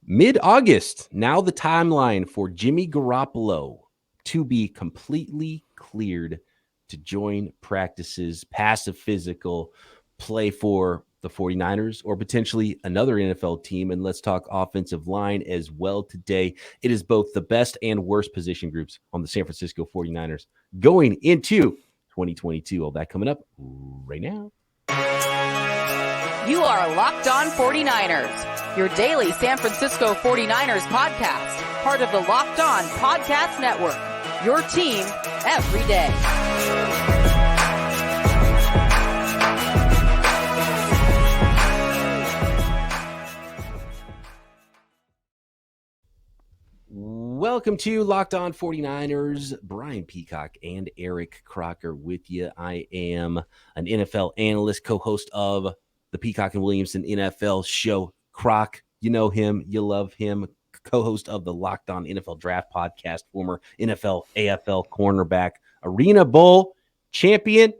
Mid-August, now the timeline for Jimmy Garoppolo to be completely cleared to join practices, pass a physical, play for the 49ers or potentially another NFL team. And let's talk offensive line as well today. It is both the best and worst position groups on the San Francisco 49ers going into 2022. All that coming up right now. You are Locked On 49ers, your daily San Francisco 49ers podcast, part of the Locked On Podcast Network, your team every day. Welcome to Locked On 49ers. Brian Peacock and Eric Crocker with you. I am an NFL analyst, co-host of the Peacock and Williamson NFL show. Croc, you know him, you love him, co-host of the Locked On NFL Draft podcast, former NFL, AFL cornerback, Arena Bowl champion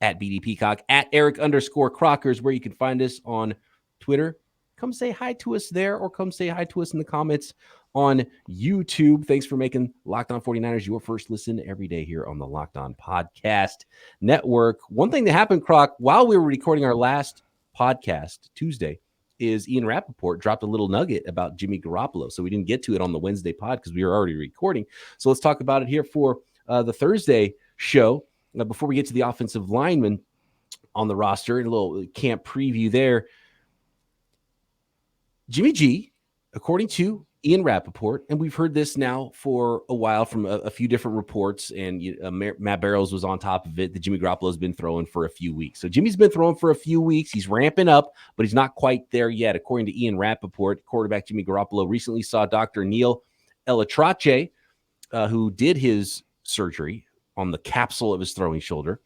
at BD Peacock, at Eric_Crocker is where you can find us on Twitter. Come say hi to us there or come say hi to us in the comments on YouTube. Thanks for making Locked On 49ers your first listen every day here on the Locked On Podcast Network. One thing that happened, Croc, while we were recording our last podcast Tuesday is Ian Rappaport dropped a little nugget about Jimmy Garoppolo. So we didn't get to it on the Wednesday pod because we were already recording. So let's talk about it here for the Thursday show. Before we get to the offensive lineman on the roster, and a little camp preview there. Jimmy G, according to Ian Rappaport, and we've heard this now for a while from a few different reports, and Matt Barrows was on top of it, that Jimmy Garoppolo has been throwing for a few weeks. So Jimmy's been throwing for a few weeks. He's ramping up, but he's not quite there yet. According to Ian Rappaport, quarterback Jimmy Garoppolo recently saw Dr. Neil Elatrache, who did his surgery on the capsule of his throwing shoulder,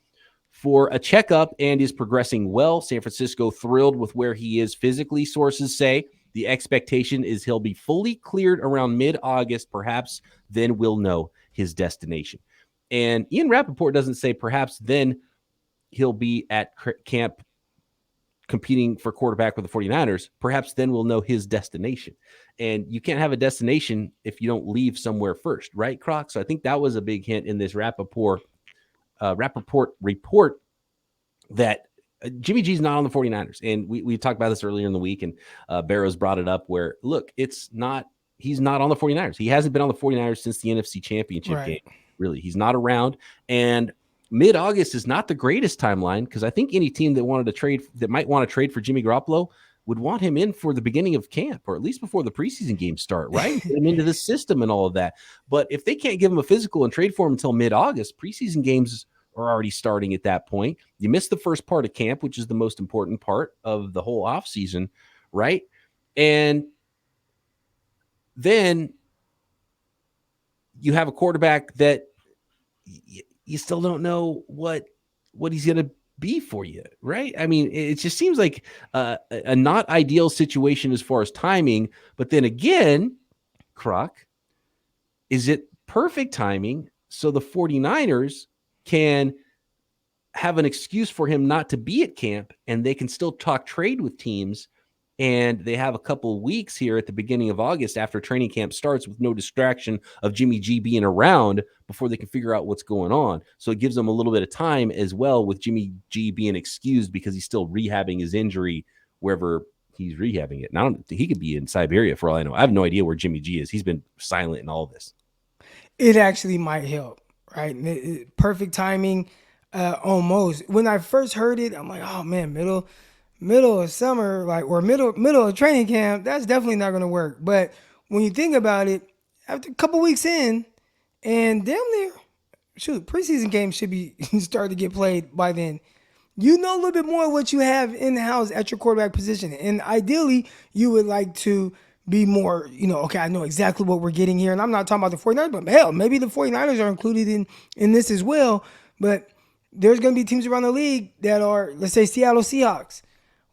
for a checkup and is progressing well. San Francisco thrilled with where he is physically, sources say. The expectation is he'll be fully cleared around mid-August. Perhaps then we'll know his destination. And Ian Rappaport doesn't say perhaps then he'll be at camp competing for quarterback with the 49ers. Perhaps then we'll know his destination. And you can't have a destination if you don't leave somewhere first, right, Croc? So I think that was a big hint in this Rappaport report that Jimmy G's not on the 49ers. And we talked about this earlier in the week, and Barrows brought it up where, look, he's not on the 49ers. He hasn't been on the 49ers since the NFC Championship game. Really, he's not around. And mid-August is not the greatest timeline because I think any team that might want to trade for Jimmy Garoppolo would want him in for the beginning of camp, or at least before the preseason games start, right? Get him into the system and all of that. But if they can't give him a physical and trade for him until mid-August, preseason games are already starting at that point. You missed the first part of camp, which is the most important part of the whole offseason, right? And then you have a quarterback that you still don't know what he's going to be for you, right? I mean, it just seems like a not ideal situation as far as timing. But then again, Croc, is it perfect timing so the 49ers can have an excuse for him not to be at camp and they can still talk trade with teams, and they have a couple of weeks here at the beginning of August after training camp starts with no distraction of Jimmy G being around before they can figure out what's going on. So it gives them a little bit of time as well with Jimmy G being excused because he's still rehabbing his injury wherever he's rehabbing it. Now he could be in Siberia for all I know. I have no idea where Jimmy G is. He's been silent in all of this. It actually might help. Right, perfect timing, almost. When I first heard it, I'm like, oh man, middle of summer, or middle of training camp. That's definitely not going to work. But when you think about it, after a couple weeks in, and damn near, preseason games should be starting to get played by then. You know a little bit more what you have in the house at your quarterback position, and ideally, you would like to be more, okay, I know exactly what we're getting here. And I'm not talking about the 49ers, but hell, maybe the 49ers are included in this as well. But there's going to be teams around the league that are, let's say, Seattle Seahawks.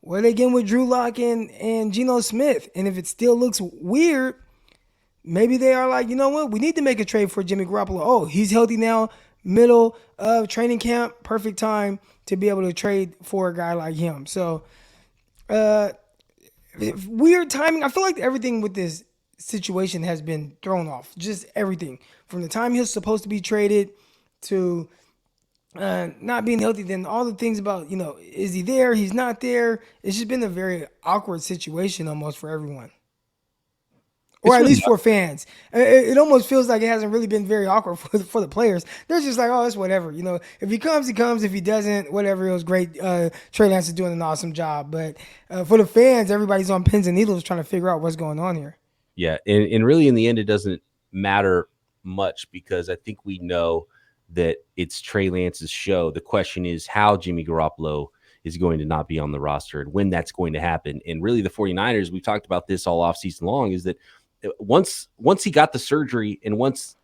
What are they getting with Drew Lock and Geno Smith? And if it still looks weird, maybe they are like, you know what, we need to make a trade for Jimmy Garoppolo. Oh, he's healthy now, middle of training camp, perfect time to be able to trade for a guy like him. So weird timing. I feel like everything with this situation has been thrown off. Just everything from the time he was supposed to be traded to not being healthy. Then all the things about is he there? He's not there. It's just been a very awkward situation almost for everyone, or It's at really least for fans. It almost feels like it hasn't really been very awkward for the players. They're just like, oh, it's whatever. If he comes, he comes. If he doesn't, whatever. It was great. Trey Lance is doing an awesome job. But for the fans, everybody's on pins and needles trying to figure out what's going on here. Yeah, and really in the end, it doesn't matter much because I think we know that it's Trey Lance's show. The question is how Jimmy Garoppolo is going to not be on the roster and when that's going to happen. And really the 49ers, we've talked about this all offseason long, is that once he got the surgery and once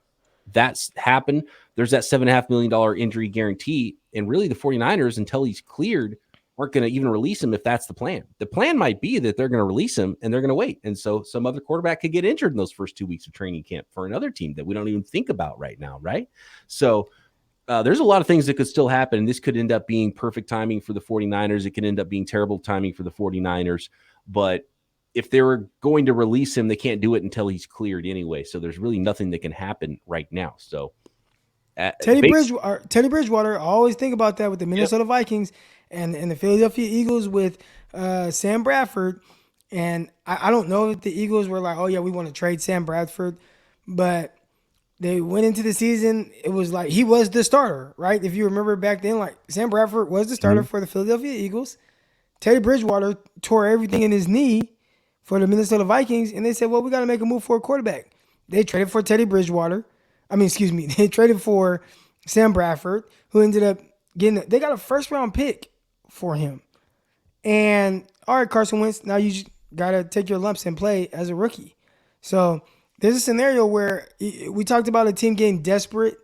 that's happened, there's that $7.5 million injury guarantee. And really the 49ers, until he's cleared, aren't going to even release him if that's the plan. The plan might be that they're going to release him and they're going to wait. And so some other quarterback could get injured in those first 2 weeks of training camp for another team that we don't even think about right now, right? So there's a lot of things that could still happen. And this could end up being perfect timing for the 49ers. It could end up being terrible timing for the 49ers. But if they were going to release him, they can't do it until he's cleared anyway. So there's really nothing that can happen right now. So Teddy Bridgewater, I always think about that with the Minnesota Vikings and the Philadelphia Eagles with Sam Bradford. And I don't know if the Eagles were like, oh, yeah, we want to trade Sam Bradford. But they went into the season, it was like he was the starter, right? If you remember back then, like Sam Bradford was the starter for the Philadelphia Eagles. Teddy Bridgewater tore everything in his knee for the Minnesota Vikings. And they said, well, we got to make a move for a quarterback. They traded for Teddy Bridgewater. They traded for Sam Bradford, who ended up they got a first-round pick for him. And, all right, Carson Wentz, now you got to take your lumps and play as a rookie. So there's a scenario where we talked about a team getting desperate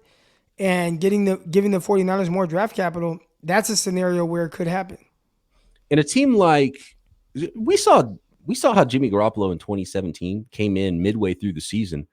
and giving the 49ers more draft capital. That's a scenario where it could happen. In a team like we saw how Jimmy Garoppolo in 2017 came in midway through the season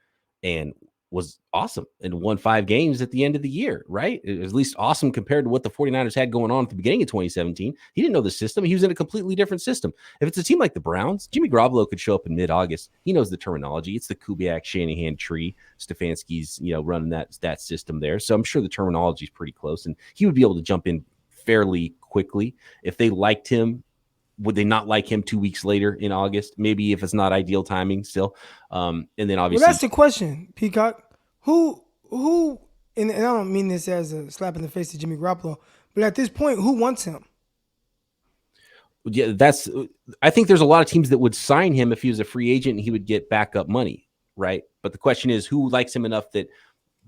and was awesome and won 5 games at the end of the year, right? It was at least awesome compared to what the 49ers had going on at the beginning of 2017. He didn't know the system. He was in a completely different system. If it's a team like the Browns, Jimmy Garoppolo could show up in mid-August. He knows the terminology. It's the Kubiak-Shanahan tree. Stefanski's, running that system there. So I'm sure the terminology is pretty close, and he would be able to jump in fairly quickly. If they liked him, would they not like him 2 weeks later in August? Maybe if it's not ideal timing still. And then obviously, well, that's the question, Peacock. Who, and I don't mean this as a slap in the face to Jimmy Garoppolo, but at this point, who wants him? Yeah, I think there's a lot of teams that would sign him if he was a free agent and he would get backup money, right? But the question is, who likes him enough that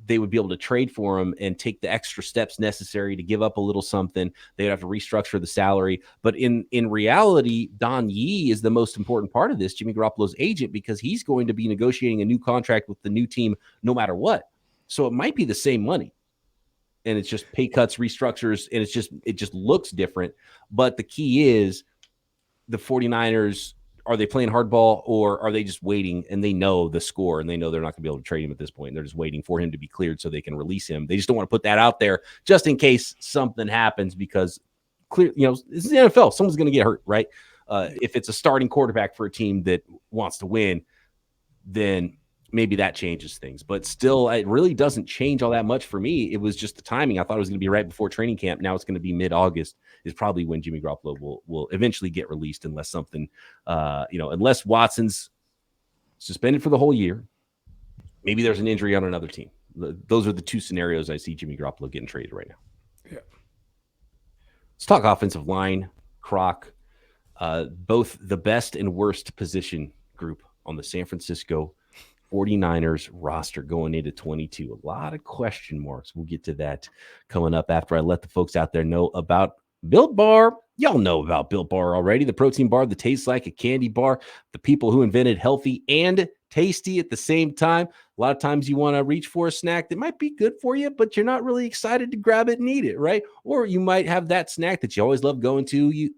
they would be able to trade for him and take the extra steps necessary to give up a little something. They'd have to restructure the salary. But in reality, Don Yee is the most important part of this, Jimmy Garoppolo's agent, because he's going to be negotiating a new contract with the new team no matter what. So it might be the same money. And it's just pay cuts, restructures, and it just looks different. But the key is the 49ers, are they playing hardball or are they just waiting and they know the score and they know they're not going to be able to trade him at this point? They're just waiting for him to be cleared so they can release him. They just don't want to put that out there just in case something happens because this is the NFL. Someone's going to get hurt, right? If it's a starting quarterback for a team that wants to win, then maybe that changes things. But still, it really doesn't change all that much for me. It was just the timing. I thought it was going to be right before training camp. Now it's going to be mid-August is probably when Jimmy Garoppolo will eventually get released unless something, unless Watson's suspended for the whole year. Maybe there's an injury on another team. Those are the two scenarios I see Jimmy Garoppolo getting traded right now. Yeah. Let's talk offensive line, Croc. Both the best and worst position group on the San Francisco 49ers roster going into 22. A lot of question marks. We'll get to that coming up after I let the folks out there know about Built Bar. Y'all know about Built Bar already. The protein bar that tastes like a candy bar. The people who invented healthy and tasty at the same time. A lot of times you want to reach for a snack that might be good for you, but you're not really excited to grab it and eat it, right? Or you might have that snack that you always love going to.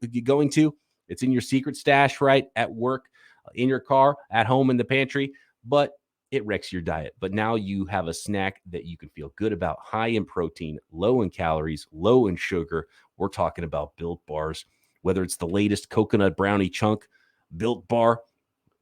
It's in your secret stash, right? At work, in your car, at home in the pantry, but it wrecks your diet. But now you have a snack that you can feel good about, high in protein, low in calories, low in sugar. We're talking about Built Bars, whether it's the latest coconut brownie chunk Built Bar,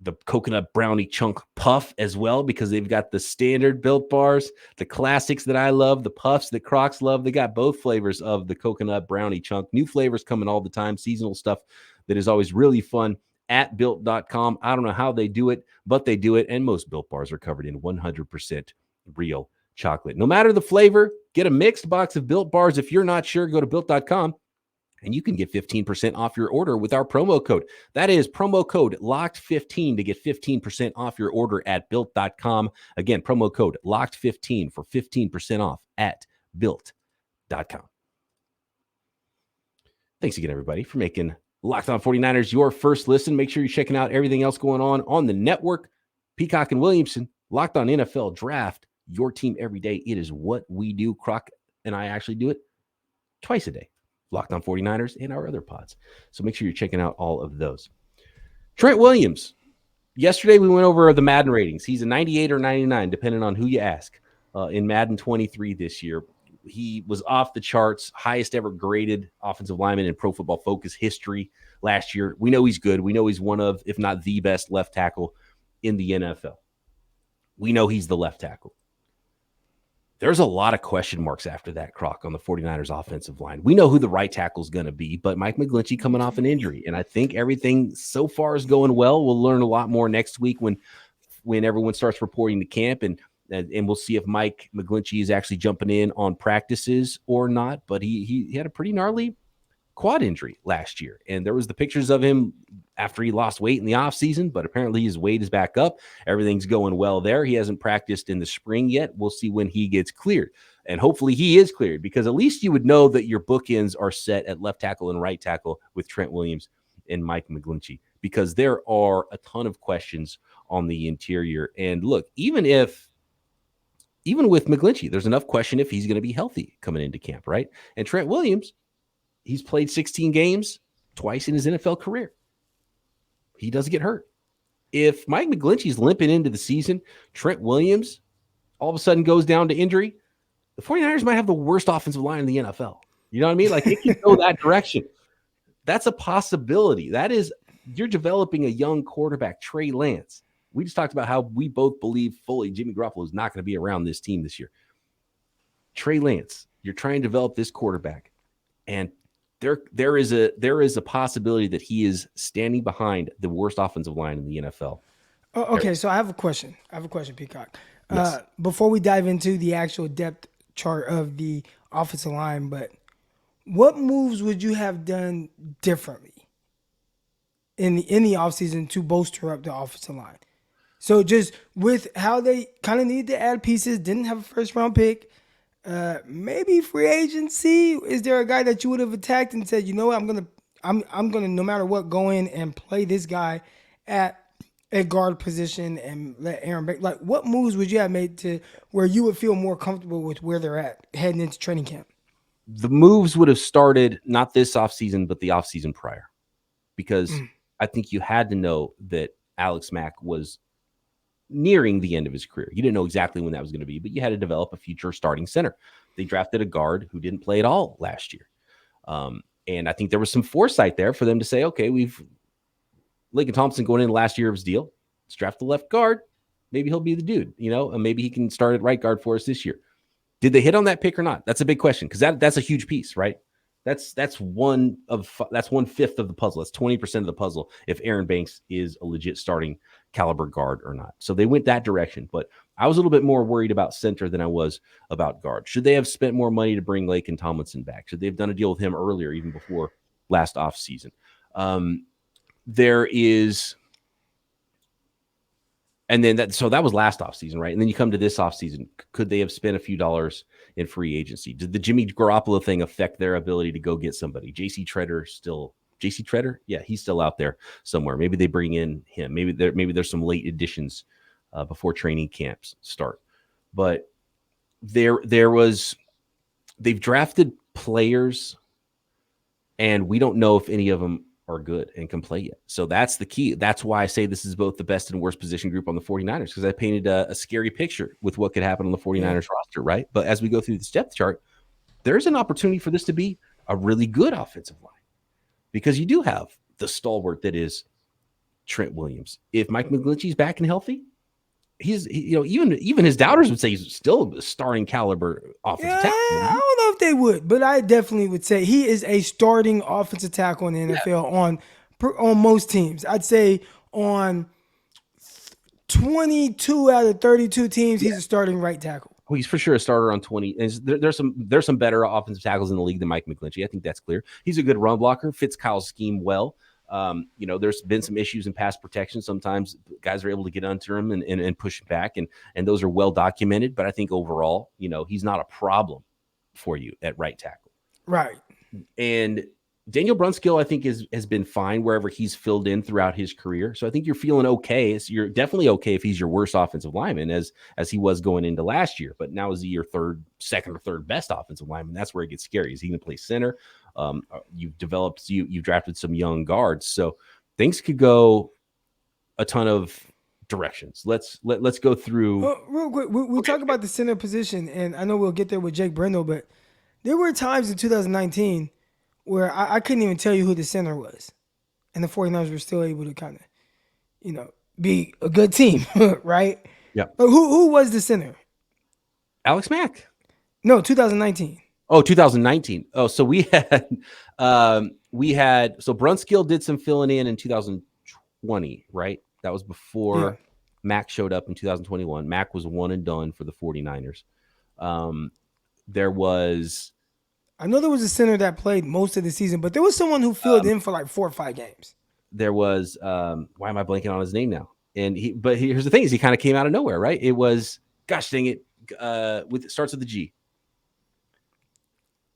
the coconut brownie chunk puff as well, because they've got the standard Built Bars, the classics that I love, the puffs that Crocs love. They got both flavors of the coconut brownie chunk. New flavors coming all the time, seasonal stuff that is always really fun at built.com. I don't know how they do it, but they do it. And most Built Bars are covered in 100% real chocolate. No matter the flavor, get a mixed box of Built Bars. If you're not sure, go to built.com. And you can get 15% off your order with our promo code. That is promo code LOCKED15 to get 15% off your order at built.com. Again, promo code LOCKED15 for 15% off at built.com. Thanks again, everybody, for making Locked On 49ers your first listen. Make sure you're checking out everything else going on the network. Peacock and Williamson, Locked On NFL Draft, your team every day. It is what we do. Croc and I actually do it twice a day. Locked On 49ers and our other pods. So make sure you're checking out all of those. Trent Williams. Yesterday we went over the Madden ratings. He's a 98 or 99, depending on who you ask, in Madden 23 this year. He was off the charts, highest ever graded offensive lineman in Pro Football Focus history last year. We know he's good. We know he's one of, if not the best left tackle in the NFL. We know he's the left tackle. There's a lot of question marks after that, Croc, on the 49ers offensive line. We know who the right tackle is going to be, but Mike McGlinchey coming off an injury. And I think everything so far is going well. We'll learn a lot more next week when everyone starts reporting to camp, and we'll see if Mike McGlinchey is actually jumping in on practices or not. But he had a pretty gnarly quad injury last year. And there was the pictures of him after he lost weight in the offseason, but apparently his weight is back up. Everything's going well there. He hasn't practiced in the spring yet. We'll see when he gets cleared. And hopefully he is cleared, because at least you would know that your bookends are set at left tackle and right tackle with Trent Williams and Mike McGlinchey, because there are a ton of questions on the interior. And look, even with McGlinchey, there's enough question if he's going to be healthy coming into camp, right? And Trent Williams, he's played 16 games twice in his NFL career. He doesn't get hurt. If Mike McGlinchey's limping into the season, Trent Williams all of a sudden goes down to injury, the 49ers might have the worst offensive line in the NFL. You know what I mean? Like, it can go that direction. That's a possibility. That is, you're developing a young quarterback, Trey Lance. We just talked about how we both believe fully Jimmy Garoppolo is not going to be around this team this year. Trey Lance, you're trying to develop this quarterback, and there is a possibility that he is standing behind the worst offensive line in the NFL. Okay, so I have a question. Peacock. Yes. Before we dive into the actual depth chart of the offensive line, but what moves would you have done differently in the offseason to bolster up the offensive line? So just with how they kind of need to add pieces, didn't have a first round pick, maybe free agency. Is there a guy that you would have attacked and said, you know what, I'm gonna no matter what go in and play this guy at a guard position and let Aaron Baker, like, what moves would you have made to where you would feel more comfortable with where they're at heading into training camp? The moves would have started not this offseason, but the offseason prior, because I think you had to know that Alex Mack was nearing the end of his career. You didn't know exactly when that was going to be, but you had to develop a future starting center. They drafted a guard who didn't play at all last year. And I think there was some foresight there for them to say, okay, we've Laken Thompson going in the last year of his deal. Let's draft the left guard. Maybe he'll be the dude, and maybe he can start at right guard for us this year. Did they hit on that pick or not? That's a big question, because that's a huge piece, right? That's 1/5 of the puzzle. That's 20% of the puzzle if Aaron Banks is a legit starting caliber guard or not. So they went that direction, but I was a little bit more worried about center than I was about guard. Should they have spent more money to bring Laken Tomlinson back? Should they have done a deal with him earlier, even before last offseason? That was last offseason, right? And then you come to this offseason. Could they have spent a few dollars in free agency? Did the Jimmy Garoppolo thing affect their ability to go get somebody? JC Treader? Yeah, he's still out there somewhere. Maybe they bring in him. Maybe there's some late additions before training camps start. But they've drafted players, and we don't know if any of them are good and can play yet. So that's the key. That's why I say this is both the best and worst position group on the 49ers, because I painted a scary picture with what could happen on the 49ers roster, right? But as we go through this depth chart, there's an opportunity for this to be a really good offensive line, because you do have the stalwart that is Trent Williams. If Mike McGlinchey's back and healthy, even his doubters would say he's still a starting caliber offensive tackle. I don't know if they would, but I definitely would say he is a starting offensive tackle in the NFL on most teams. I'd say on 22 out of 32 teams, he's a starting right tackle. Well, he's for sure a starter on 20. And there's some better offensive tackles in the league than Mike McGlinchey. I think that's clear. He's a good run blocker, fits Kyle's scheme well. There's been some issues in pass protection. Sometimes guys are able to get under him and push him back, and those are well documented. But I think overall, he's not a problem for you at right tackle. Right. And Daniel Brunskill, I think, has been fine wherever he's filled in throughout his career. So I think you're feeling okay. You're definitely okay if he's your worst offensive lineman as he was going into last year. But now is he your second or third best offensive lineman? That's where it gets scary. Is he going to play center? You've drafted some young guards. So things could go a ton of directions. Let's go through. Real quick, we'll talk about the center position, and I know we'll get there with Jake Brendel, but there were times in 2019 where I couldn't even tell you who the center was. And the 49ers were still able to kind of, be a good team, right? Yeah. But who was the center? Alex Mack. No, 2019. Oh, 2019. Oh, so we had so Brunskill did some filling in 2020, right? That was before Mack showed up in 2021. Mack was one and done for the 49ers. I know there was a center that played most of the season, but there was someone who filled in for like 4 or 5 games. There was why am I blanking on his name now? But here's the thing: is he kind of came out of nowhere, right? It was, gosh dang it, it starts with the G.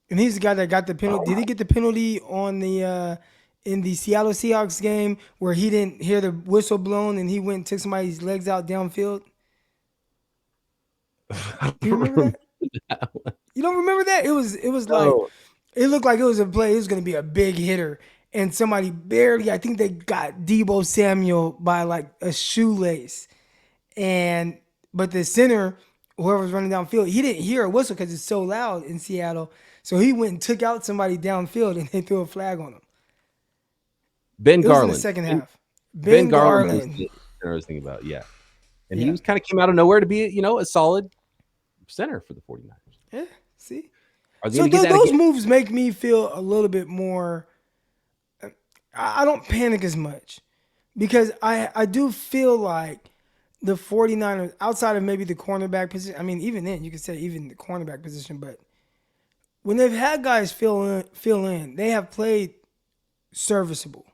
And he's the guy that got the penalty. Did he get the penalty on the in the Seattle Seahawks game where he didn't hear the whistle blown and he went and took somebody's legs out downfield? Do you remember that? You don't remember that? It was like it looked like it was a play. It was going to be a big hitter, and somebody barely. I think they got Deebo Samuel by like a shoelace, but the center, whoever was running downfield, he didn't hear a whistle because it's so loud in Seattle. So he went and took out somebody downfield, and they threw a flag on him. Ben Garland. In the second half. Ben Garland. I was thinking about, and he kind of came out of nowhere to be, a solid center for the 49ers. Yeah, see? So those moves make me feel a little bit more, I don't panic as much because I do feel like the 49ers, outside of maybe the cornerback position, I mean, even then, you could say even the cornerback position, but when they've had guys fill in, they have played serviceable.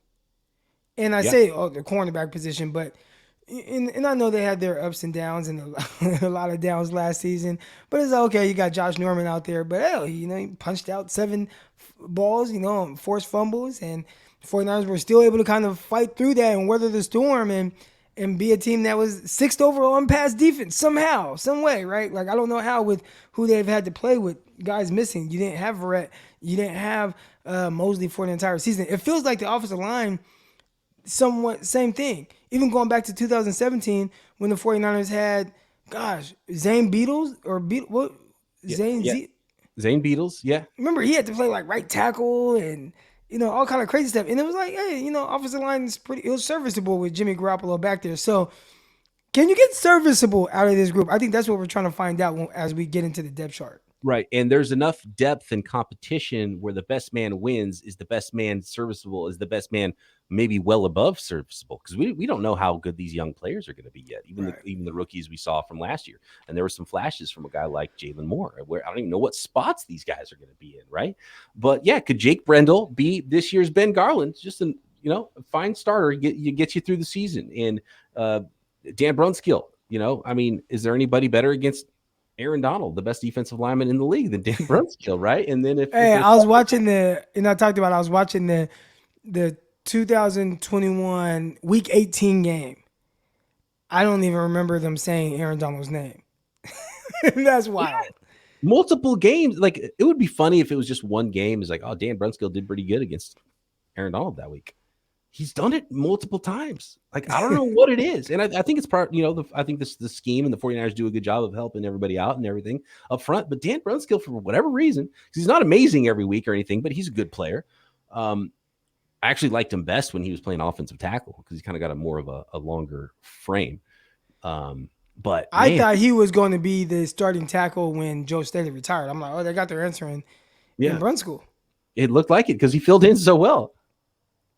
And I say, the cornerback position, but and I know they had their ups and downs and a lot of downs last season. But it's okay. You got Josh Norman out there, but hell, he punched out 7 balls, forced fumbles, and the 49ers were still able to kind of fight through that and weather the storm and be a team that was 6th overall in pass defense somehow, some way, right? Like I don't know how with who they've had to play with guys missing. You didn't have Verrett, you didn't have Mosley for the entire season. It feels like the offensive line. Somewhat same thing. Even going back to 2017 when the 49ers had, Zane Beatles or Zane Beatles, yeah. Remember he had to play like right tackle and all kind of crazy stuff. And it was like, hey, offensive line is it was serviceable with Jimmy Garoppolo back there. So can you get serviceable out of this group? I think that's what we're trying to find out as we get into the depth chart. Right. And there's enough depth and competition where the best man wins. Is the best man serviceable? Is the best man maybe well above serviceable? Because we don't know how good these young players are going to be yet. Even the rookies we saw from last year. And there were some flashes from a guy like Jalen Moore where I don't even know what spots these guys are going to be in. Right. But could Jake Brendel be this year's Ben Garland? Just a fine starter, gets you through the season. And Dan Brunskill, is there anybody better against Aaron Donald, the best defensive lineman in the league, than Dan Brunskill, right? And then I was watching I was watching the 2021 Week 18 game. I don't even remember them saying Aaron Donald's name. That's wild. Yeah. Multiple games. Like, it would be funny if it was just one game. It's like, oh, Dan Brunskill did pretty good against Aaron Donald that week. He's done it multiple times. Like, I don't know what it is. And I think it's part, I think the scheme and the 49ers do a good job of helping everybody out and everything up front. But Dan Brunskill, for whatever reason, because he's not amazing every week or anything, but he's a good player. I actually liked him best when he was playing offensive tackle because he kind of got a more of a longer frame. But I thought he was going to be the starting tackle when Joe Staley retired. I'm like, oh, they got their answer in Brunskill. It looked like it because he filled in so well.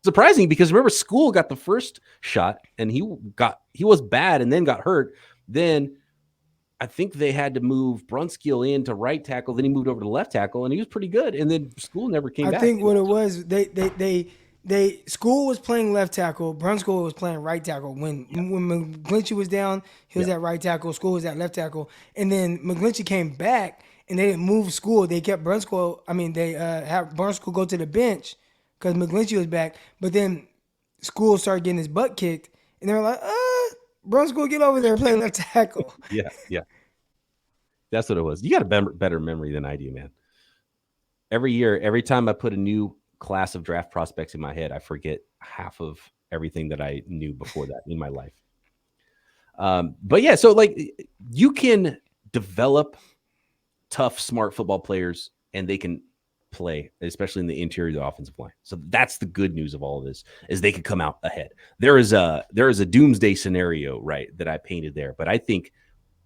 Surprising because remember, School got the first shot and he was bad and then got hurt. Then I think they had to move Brunskill in to right tackle. Then he moved over to left tackle and he was pretty good. And then School never came back. I think what it was, they School was playing left tackle, Brunskill was playing right tackle. When McGlinchey was down, he was at right tackle, School was at left tackle. And then McGlinchey came back and they didn't move School. They kept Brunskill. I mean, they had Brunskill go to the bench because McGlinchey was back. But then School started getting his butt kicked. And they were like, Brunskill, get over there and play left tackle. Yeah. That's what it was. You got a better memory than I do, man. Every year, every time I put a new class of draft prospects in my head, I forget half of everything that I knew before that in my life. But yeah, so like you can develop tough, smart football players and they can play, especially in the interior of the offensive line. So that's the good news of all of this is they could come out ahead. There is a doomsday scenario, right, that I painted there. But I think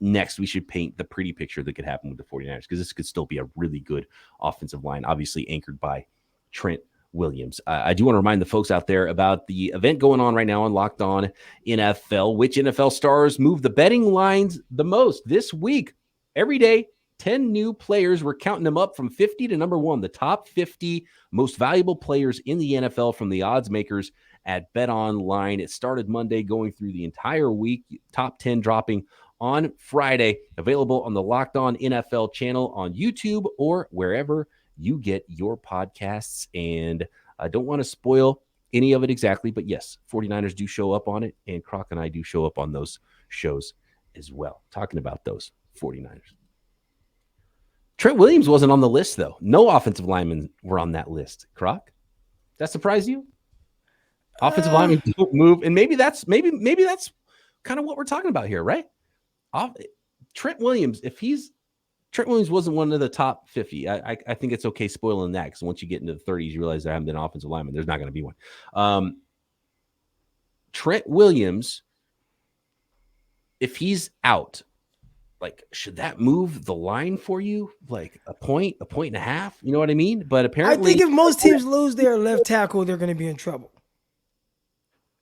next we should paint the pretty picture that could happen with the 49ers because this could still be a really good offensive line, obviously anchored by Trent Williams. I do want to remind the folks out there about the event going on right now on Locked On NFL. Which NFL stars move the betting lines the most this week? Every day, 10 new players. We're counting them up from 50 to number 1, the top 50 most valuable players in the NFL from the odds makers at Bet Online. It started Monday, going through the entire week. Top 10 dropping on Friday. Available on the Locked On NFL channel on YouTube or wherever you get your podcasts. And I don't want to spoil any of it exactly, but yes, 49ers do show up on it, and Croc and I do show up on those shows as well, talking about those 49ers. Trent Williams wasn't on the list, though. No offensive linemen were on that list. Croc, that surprised you? Offensive linemen don't move, and maybe that's kind of what we're talking about here, right? Trent Williams, Trent Williams wasn't one of the top 50. I think it's okay spoiling that because once you get into the 30s, you realize there haven't been an offensive lineman. There's not going to be one. Trent Williams, if he's out, like, should that move the line for you? Like a point and a half? You know what I mean? But apparently, I think if most teams lose their left tackle, they're going to be in trouble.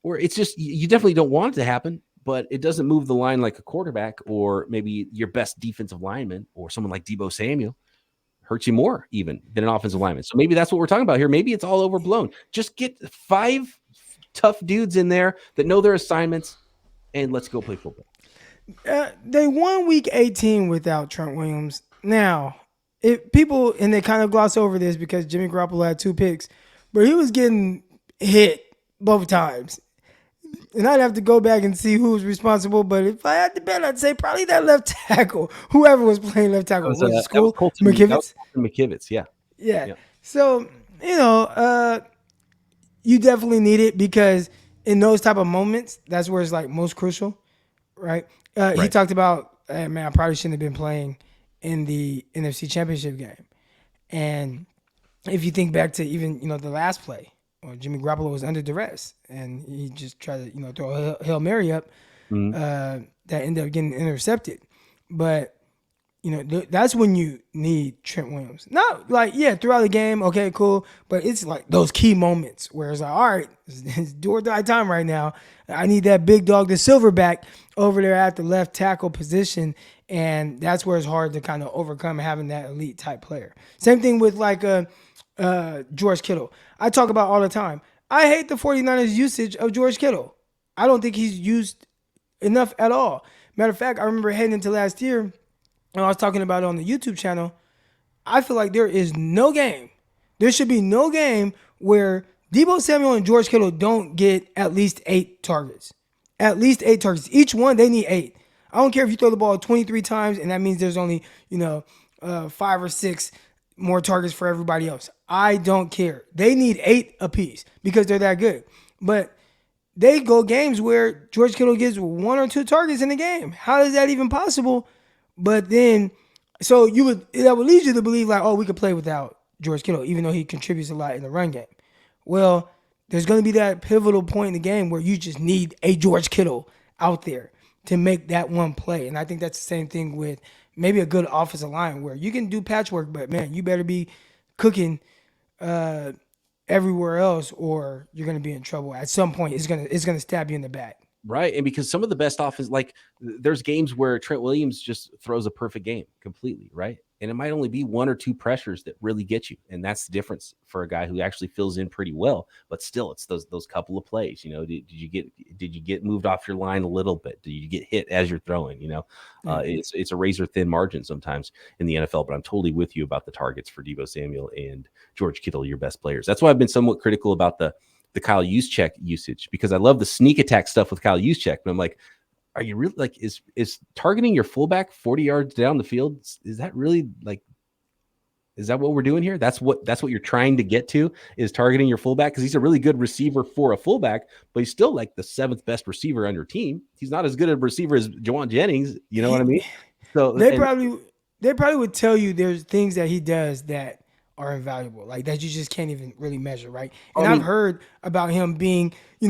Or it's just, you definitely don't want it to happen, but it doesn't move the line like a quarterback or maybe your best defensive lineman or someone like Deebo Samuel. Hurts you more even than an offensive lineman. So maybe that's what we're talking about here. Maybe it's all overblown. Just get 5 tough dudes in there that know their assignments and let's go play football. They won week 18 without Trent Williams. Now, people, and they kind of gloss over this because Jimmy Garoppolo had 2 picks, but he was getting hit both times. And I'd have to go back and see who was responsible. But if I had to bet, I'd say probably that left tackle, whoever was playing left tackle. Was it School? McKivitz? McKivitz, yeah. Yeah. So, you definitely need it because in those type of moments, that's where it's like most crucial, right? He talked about, man, I probably shouldn't have been playing in the NFC Championship game. And if you think back to even, the last play, Jimmy Garoppolo was under duress, and he just tried to, throw a Hail Mary up that ended up getting intercepted. But, that's when you need Trent Williams. Not like, throughout the game, okay, cool, but it's like those key moments where it's like, all right, it's do or die time right now. I need that big dog, the silverback, over there at the left tackle position, and that's where it's hard to kind of overcome having that elite type player. Same thing with like George Kittle. I talk about all the time. I hate the 49ers usage of George Kittle. I don't think he's used enough at all. Matter of fact, I remember heading into last year, and I was talking about it on the YouTube channel. I feel like there should be no game where Deebo Samuel and George Kittle don't get at least 8 targets. At least 8 targets. Each one, they need 8. I don't care if you throw the ball 23 times, and that means there's only, 5 or 6 more targets for everybody else. I don't care. They need 8 apiece because they're that good. But they go games where George Kittle gets 1 or 2 targets in the game. How is that even possible? But then, that would lead you to believe like, oh, we could play without George Kittle, even though he contributes a lot in the run game. Well, there's going to be that pivotal point in the game where you just need a George Kittle out there to make that one play. And I think that's the same thing with maybe a good offensive line where you can do patchwork, but man, you better be cooking everywhere else or you're going to be in trouble. At some point, it's going to stab you in the back. Right. And because some of the best offense, like there's games where Trent Williams just throws a perfect game completely. Right. And it might only be one or two pressures that really get you. And that's the difference for a guy who actually fills in pretty well. But still, it's those couple of plays. Did you get moved off your line a little bit? Did you get hit as you're throwing? It's a razor thin margin sometimes in the NFL. But I'm totally with you about the targets for Deebo Samuel and George Kittle, your best players. That's why I've been somewhat critical about the Kyle Juszczyk usage, because I love the sneak attack stuff with Kyle Juszczyk. But I'm like, are you really like, is targeting your fullback 40 yards down the field? Is that really like, is that what we're doing here? That's what you're trying to get to, is targeting your fullback? Because he's a really good receiver for a fullback, but he's still like the 7th best receiver on your team. He's not as good a receiver as Jawan Jennings. You know what I mean? So they probably would tell you there's things that he does that are invaluable, like that you just can't even really measure, right? And I've heard about him being, he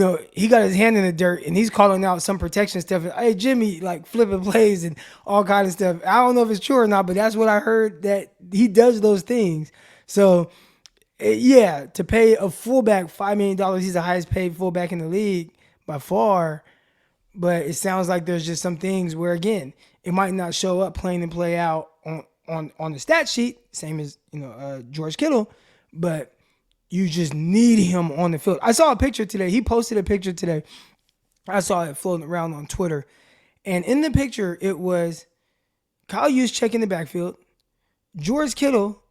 got his hand in the dirt and he's calling out some protection stuff. Hey, Jimmy, like flipping plays and all kind of stuff. I don't know if it's true or not, but that's what I heard, that he does those things. So, yeah, to pay a fullback $5 million, he's the highest paid fullback in the league by far. But it sounds like there's just some things where, again, it might not show up plain and play out on the stat sheet, same as George Kittle, but you just need him on the field. I saw a picture today. He posted a picture today. I saw it floating around on Twitter, and in the picture it was Kyle Juszczyk in the backfield, George Kittle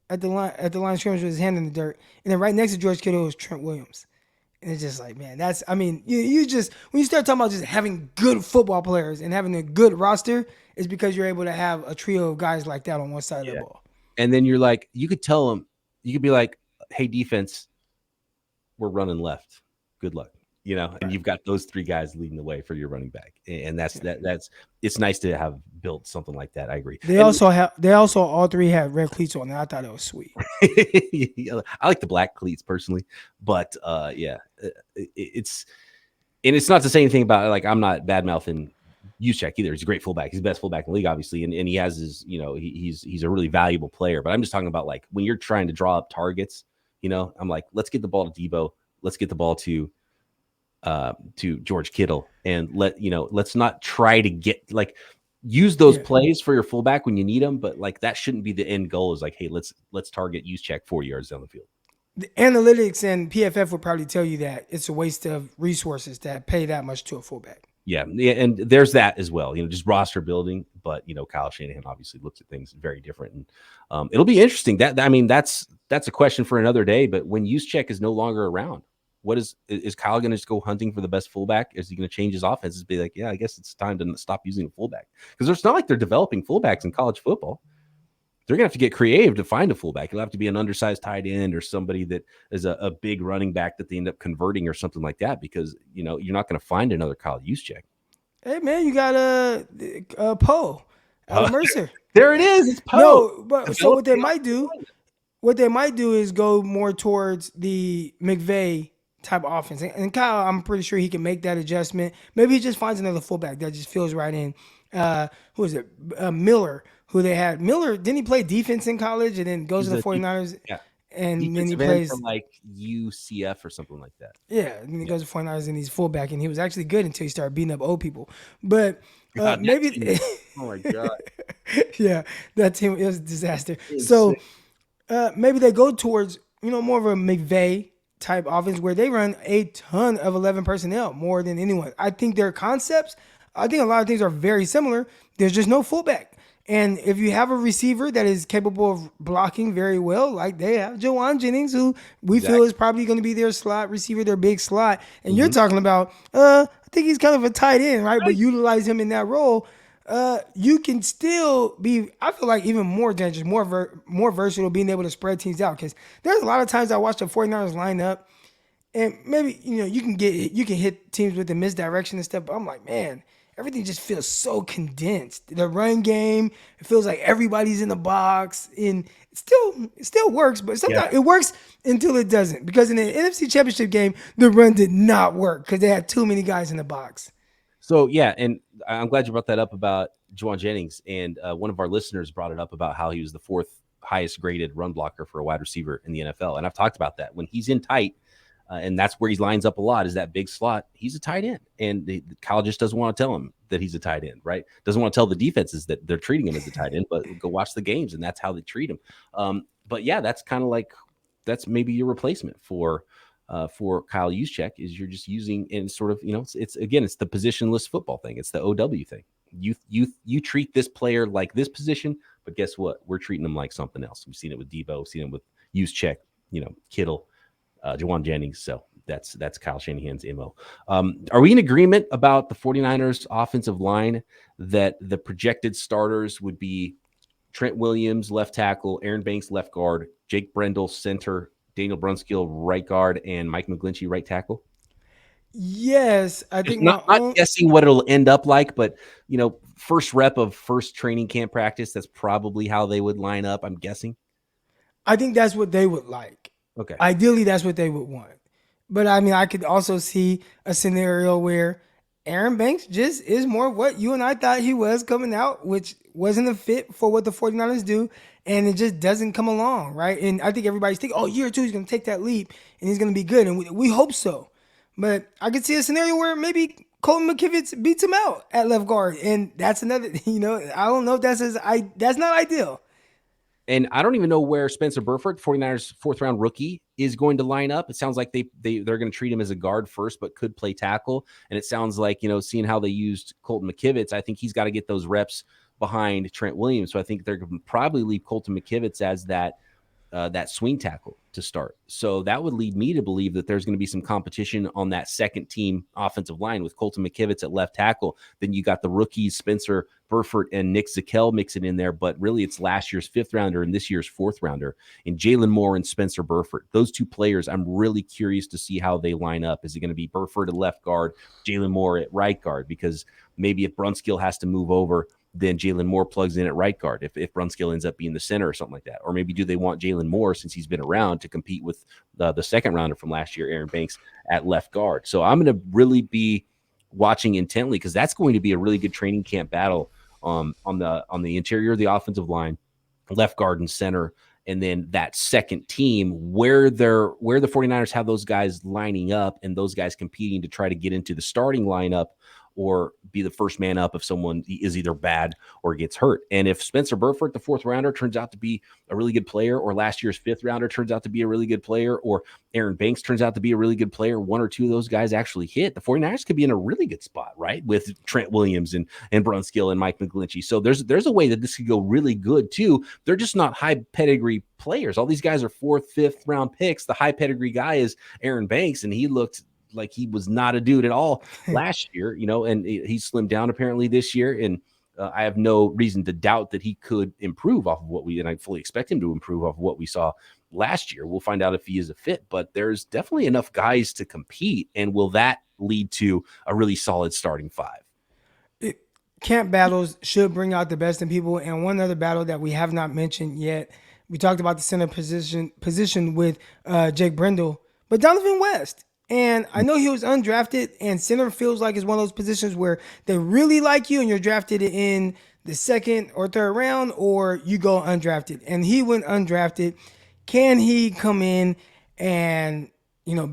at the line of scrimmage with his hand in the dirt, and then right next to George Kittle was Trent Williams. And it's just like, man, you just, when you start talking about just having good football players and having a good roster, it's because you're able to have a trio of guys like that on one side of the ball. And then you're like, you could tell them, you could be like, hey, defense, we're running left. Good luck. And you've got those 3 guys leading the way for your running back. And that's it's nice to have built something like that. I agree. They also all 3 had red cleats on, and I thought it was sweet. I like the black cleats personally, but it's not to say anything about, like, I'm not bad mouthing Juszczyk either. He's a great fullback. He's the best fullback in the league, obviously, and he has his, he's a really valuable player. But I'm just talking about, like, when you're trying to draw up targets, I'm like, let's get the ball to Deebo, let's get the ball to George Kittle, and let's not try to get, like, use those plays for your fullback when you need them, but like that shouldn't be the end goal. Is like, hey, let's target Juszczyk 40 yards down the field. The analytics and PFF would probably tell you that it's a waste of resources to pay that much to a fullback. Yeah, and there's that as well. Just roster building, but Kyle Shanahan obviously looks at things very different, and it'll be interesting. That's a question for another day. But when Juszczyk is no longer around, what is Kyle going to just go hunting for the best fullback? Is he going to change his offense? Be like, yeah, I guess it's time to stop using a fullback, because it's not like they're developing fullbacks in college football. They're going to have to get creative to find a fullback. It'll have to be an undersized tight end or somebody that is a big running back that they end up converting or something like that, because you're not going to find another Kyle Juszczyk. Hey man, you got a Poe, Mercer. There it is. It's Poe. No, but so what they might do is go more towards the McVay type of offense. And Kyle, I'm pretty sure he can make that adjustment. Maybe he just finds another fullback that just feels right in. Who is it? Miller, who they had. Miller, didn't he play defense in college and then goes to the 49ers? Yeah. And defensive then he plays from like UCF or something like that. Yeah, and then he goes to 49ers and he's fullback, and he was actually good until he started beating up old people. But maybe oh my god. Yeah, that team, it was a disaster. So maybe they go towards, more of a McVay type offense where they run a ton of 11 personnel more than anyone. I think their concepts, I think a lot of things are very similar. There's just no fullback. And if you have a receiver that is capable of blocking very well, like they have Jawan Jennings, who we feel is probably going to be their slot receiver, their big slot. And you're talking about, I think he's kind of a tight end, right? But utilize him in that role. You can still be, I feel like, even more dangerous, more versatile, being able to spread teams out. Because there's a lot of times I watch the 49ers line up, and maybe, you can hit teams with the misdirection and stuff. But I'm like, man, everything just feels so condensed. The run game, it feels like everybody's in the box, and it still works, but sometimes it works until it doesn't. Because in the NFC Championship game, the run did not work because they had too many guys in the box. So yeah, and I'm glad you brought that up about Juwan Jennings. And one of our listeners brought it up about how he was the fourth highest graded run blocker for a wide receiver in the NFL. And I've talked about that. When he's in tight, and that's where he lines up a lot, is that big slot. He's a tight end, and the college just doesn't want to tell him that he's a tight end, right? Doesn't want to tell the defenses that they're treating him as a tight end, but go watch the games, and that's how they treat him. But yeah, that's kind of like, that's maybe your replacement for Kyle Juszczyk, is you're just using, and sort of, it's again, it's the positionless football thing. It's the OW thing. You treat this player like this position, but guess what? We're treating them like something else. We've seen it with Debo, we've seen it with Juszczyk, Kittle, Juwan Jennings. So that's Kyle Shanahan's MO. Are we in agreement about the 49ers offensive line, that the projected starters would be Trent Williams, left tackle, Aaron Banks, left guard, Jake Brendel, center, Daniel Brunskill, right guard, and Mike McGlinchey, right tackle? Yes, I think Not guessing what it'll end up like, but first rep of first training camp practice, that's probably how they would line up, I'm guessing. I think that's what they would like. Okay. Ideally, that's what they would want. But I mean, I could also see a scenario where Aaron Banks just is more what you and I thought he was coming out, which wasn't a fit for what the 49ers do, and it just doesn't come along, right? And I think everybody's thinking, year two, he's going to take that leap, and he's going to be good, and we hope so. But I could see a scenario where maybe Colton McKivitz beats him out at left guard, and that's another, I don't know if that's not ideal. And I don't even know where Spencer Burford, 49ers fourth-round rookie, is going to line up. It sounds like they're going to treat him as a guard first, but could play tackle. And it sounds like, seeing how they used Colton McKivitz, I think he's got to get those reps behind Trent Williams. So I think they're going to probably leave Colton McKivitz as that swing tackle to start. So that would lead me to believe that there's going to be some competition on that second team offensive line with Colton McKivitz at left tackle. Then you got the rookies, Spencer Burford and Nick Zakelj mixing in there, but really it's last year's fifth rounder and this year's fourth rounder, and Jalen Moore and Spencer Burford. Those two players, I'm really curious to see how they line up. Is it going to be Burford at left guard, Jalen Moore at right guard? Because maybe if Brunskill has to move over, then Jalen Moore plugs in at right guard if Brunskill ends up being the center or something like that. Or maybe do they want Jalen Moore, since he's been around, to compete with the second rounder from last year, Aaron Banks, at left guard? So I'm going to really be watching intently, because that's going to be a really good training camp battle on the interior of the offensive line, left guard and center. And then that second team, where the 49ers have those guys lining up and those guys competing to try to get into the starting lineup or be the first man up if someone is either bad or gets hurt. And if Spencer Burford, the fourth rounder, turns out to be a really good player, or last year's fifth rounder turns out to be a really good player, or Aaron Banks turns out to be a really good player, one or two of those guys actually hit, the 49ers could be in a really good spot, right? With Trent Williams and Brunskill and Mike McGlinchey. So there's a way that this could go really good too. They're just not high pedigree players. All these guys are fourth, fifth round picks. The high pedigree guy is Aaron Banks, and he looked like he was not a dude at all last year, and he slimmed down apparently this year. And I have no reason to doubt that he could improve off of and I fully expect him to improve off of what we saw last year. We'll find out if he is a fit, but there's definitely enough guys to compete. And will that lead to a really solid starting five? Camp battles should bring out the best in people. And one other battle that we have not mentioned yet, we talked about the center position with Jake Brendel, but Donovan West. And I know he was undrafted, and center feels like it's one of those positions where they really like you and you're drafted in the second or third round, or you go undrafted. And he went undrafted. Can he come in and,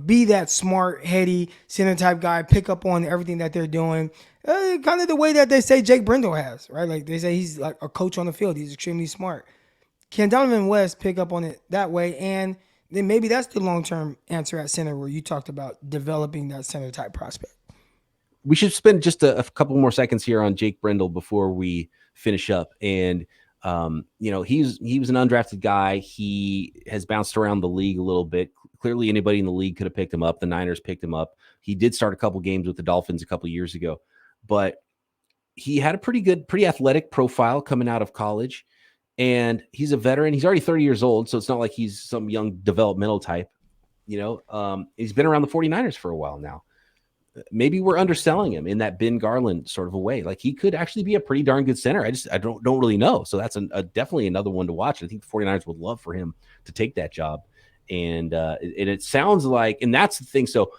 be that smart, heady center type guy, pick up on everything that they're doing? Kind of the way that they say Jake Brendel has, right? Like they say he's like a coach on the field. He's extremely smart. Can Donovan West pick up on it that way? And then maybe that's the long-term answer at center, where you talked about developing that center type prospect. We should spend just a couple more seconds here on Jake Brendel before we finish up. And, he was an undrafted guy. He has bounced around the league a little bit. Clearly anybody in the league could have picked him up. The Niners picked him up. He did start a couple games with the Dolphins a couple years ago, but he had a pretty athletic profile coming out of college. And he's a veteran. He's already 30 years old, so it's not like he's some young developmental type. He's been around the 49ers for a while now. maybe we're underselling him in that Ben Garland sort of a way. Like he could actually be a pretty darn good center. I don't really know. So that's definitely another one to watch. I think the 49ers would love for him to take that job. And it sounds like, and that's the thing. So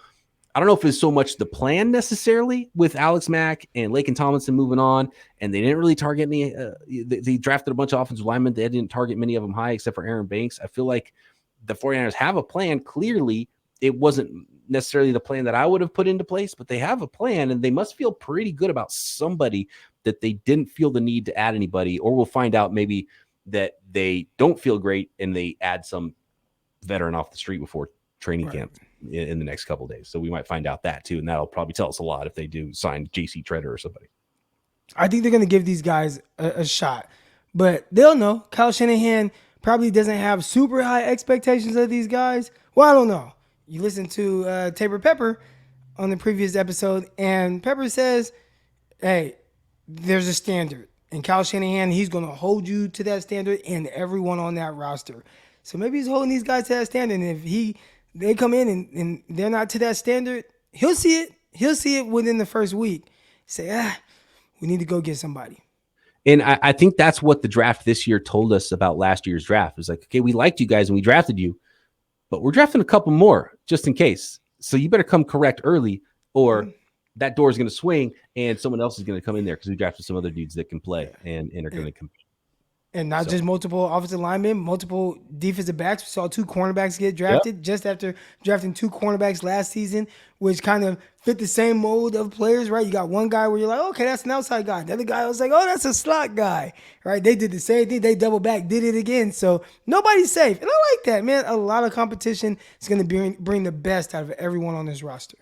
I don't know if it's so much the plan necessarily with Alex Mack and Laken Tomlinson moving on, and they didn't really target any. They drafted a bunch of offensive linemen. They didn't target many of them high except for Aaron Banks. I feel like the 49ers have a plan. Clearly, it wasn't necessarily the plan that I would have put into place, but they have a plan, and they must feel pretty good about somebody that they didn't feel the need to add anybody, or we'll find out maybe that they don't feel great and they add some veteran off the street before training camp in the next couple of days. So we might find out that too, and that'll probably tell us a lot if they do sign JC Treader or somebody. I think they're going to give these guys a shot, but they'll know. Kyle Shanahan probably doesn't have super high expectations of these guys. Well, I don't know. You listen to Tabor Pepper on the previous episode, and Pepper says, hey, there's a standard. And Kyle Shanahan, he's going to hold you to that standard and everyone on that roster. So maybe he's holding these guys to that standard. And if they come in and they're not to that standard, he'll see it. He'll see it within the first week. Say, we need to go get somebody. And I think that's what the draft this year told us about last year's draft. It was like, okay, we liked you guys and we drafted you, but we're drafting a couple more just in case. So you better come correct early, or that door is going to swing and someone else is going to come in there because we drafted some other dudes that can play and are going to compete. And not just multiple offensive linemen, multiple defensive backs. We saw 2 cornerbacks get drafted just after drafting 2 cornerbacks last season, which kind of fit the same mold of players, right? You got one guy where you're like, okay, that's an outside guy. The other guy was like, oh, that's a slot guy, right? They did the same thing. They double back, did it again. So nobody's safe. And I like that, man. A lot of competition is going to bring the best out of everyone on this roster.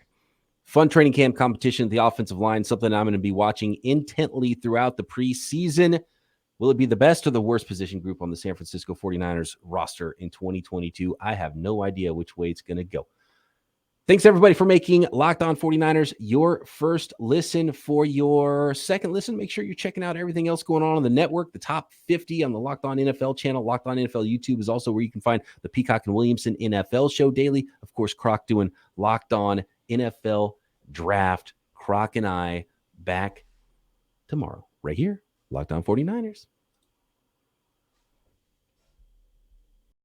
Fun training camp competition at the offensive line, something I'm going to be watching intently throughout the preseason. Will it be the best or the worst position group on the San Francisco 49ers roster in 2022? I have no idea which way it's going to go. Thanks, everybody, for making Locked On 49ers your first listen. For your second listen, make sure you're checking out everything else going on the network. The top 50 on the Locked On NFL channel. Locked On NFL YouTube is also where you can find the Peacock and Williamson NFL show daily. Of course, Croc doing Locked On NFL Draft. Croc and I back tomorrow right here. Locked On 49ers.